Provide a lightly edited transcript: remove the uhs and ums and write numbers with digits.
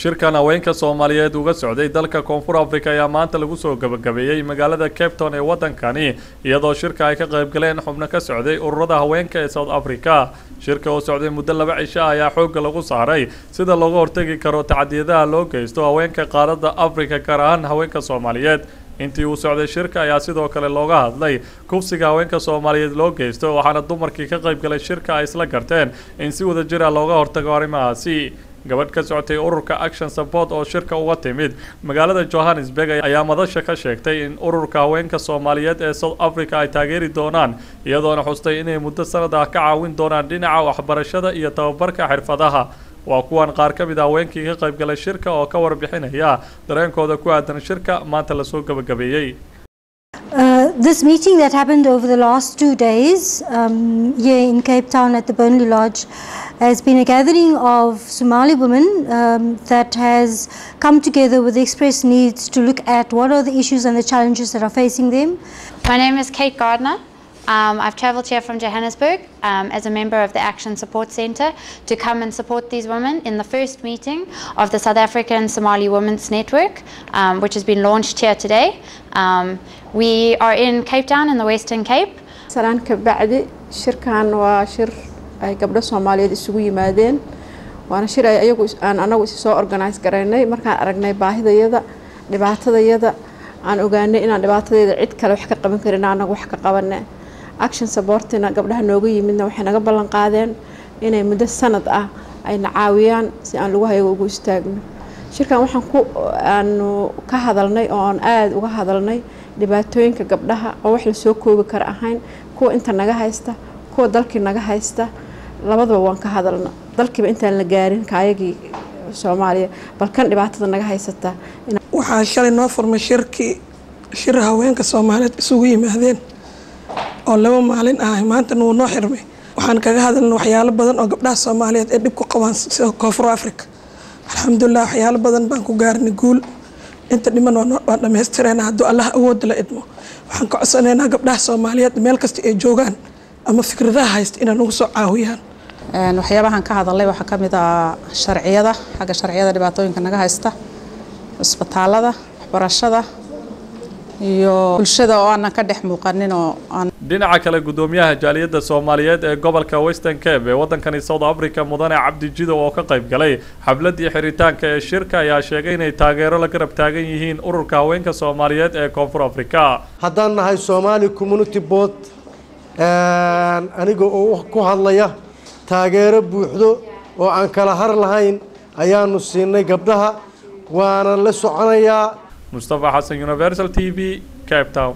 shirkan haweenka Soomaaliyeed uga socday dalka Koonfur Afrika ayaa maanta lagu soo gabagabeeyay magaalada Cape Town ee wadankani iyadoo shirka ay ka qayb galeen xubno ka socday ururada haweenka ee South Africa shirka oo socday muddo 2 cisho ayaa xoog lagu saaray sida looga hortagi karo tacadiyadaha loo geysto haweenka qaaradda Afrika gaar ahaan haweenka Soomaaliyeed intii uu socday shirka ayaa sidoo kale looga hadlay kufsiga haweenka Soomaaliyeed loo geysto waxaana dumarkii ka qayb galay shirka ay isla garteen in si wada jir ah looga hortago arrimahaasi gabadh ka socotay ururka Action Support oo shirka uga timid magaalada Johannesburg ayaa madasha ka sheegtay in ururka haweenka Soomaaliyeed ee South Africa ay taageeri doonaan iyadoona xustay inay muddo sanad ah ka caawin doonaan dhinaca waxbarashada iyo tababarka xirfadaha waa kuwan qaar ka mid ah haweenkii ka qayb galay shirka oo ka warbixinaya dareenkooda ku aadan shirka maanta la soo gabagabeeyay. This meeting that happened over the last 2 days here in Cape Town at the Burnley Lodge has been a gathering of Somali women that has come together with express needs to look at what are the issues and the challenges that are facing them. My name is Kate Gardner. I've travelled here from Johannesburg as a member of the Action Support Centre to come and support these women in the first meeting of the South African Somali Women's Network, which has been launched here today. We are in Cape Town in the Western Cape. salaan ka bacdi shirkan waa shir ay gabdho Soomaaliyeed isugu yimaadeen waana shir ay ayagu anagu soo organize gareynay markaan aragnay baahidayada dhibaatadayada aan ogaanay inaan dhibaatadayada cid kale wax ka qaban karin anagu wax ka qabanay Action Support-na gabdhaha nooga yimidna waxay naga ballan qaadeen inay muddo sanad ah ay nacaawiyaan si aan lagu hayo ugu istaagno shirkan waxaan ka hadalnay oo aan aad uga hadalnay dhibaatooyinka gabdhaha oo wax la soo koobi kara ahayn kuwa inta naga haysta kuwa dalkii naga haysta labadaba waan ka hadalna dalkiiba intaan la gaarin kaayagii Soomaaliya balkan dhibaatada naga haysata waxaa shalay noo furmay shir haweenka Soomaaliyeed isugu yimaadeen oo 2 maalin ah maanta noo xirmay waxaan kaga hadalnay waxyaalo badan oo gabdhaha Soomaaliyeed ee dib ku qabaan Koonfur Afrika alxamdulillah waxyaalo badan baan ku gaarnay guul inta dhiman waa dhameystireenaa hadduu Allah awood la idmo waxaan ka codsanaynaa gabdhaha Soomaaliyeed meel kasta ay joogaan ama fikradaha haysta inay nagu soo caawiyaan waxyaabahan ka hadalay waxa ka mid ah sharciyada xagga sharciyada dhibaatooyinka naga haysta isbitaalada waxbarashada iyo bulshada oo aan ka dhex muuqanin oo aan dhinaca kale gudoomiyaha jaaliyadda Soomaaliyeed ee gobolka Western Cape ee wadankani South Africa mudane Cabdi Jido oo ka qayb galay xafladii xiritaanka ee shirka ayaa sheegay inay taageero la garab taagan yihiin ururka haweenka Soomaaliyeed ee Koonfur Afrika haddaan nahay Somali Community Board aniga oo ku hadlaya taageero buuxdo oo aan kala har lahayn ayaanu siinay gabdhaha waana la soconayaa Mustafa Hassan Universal TV Cape Town.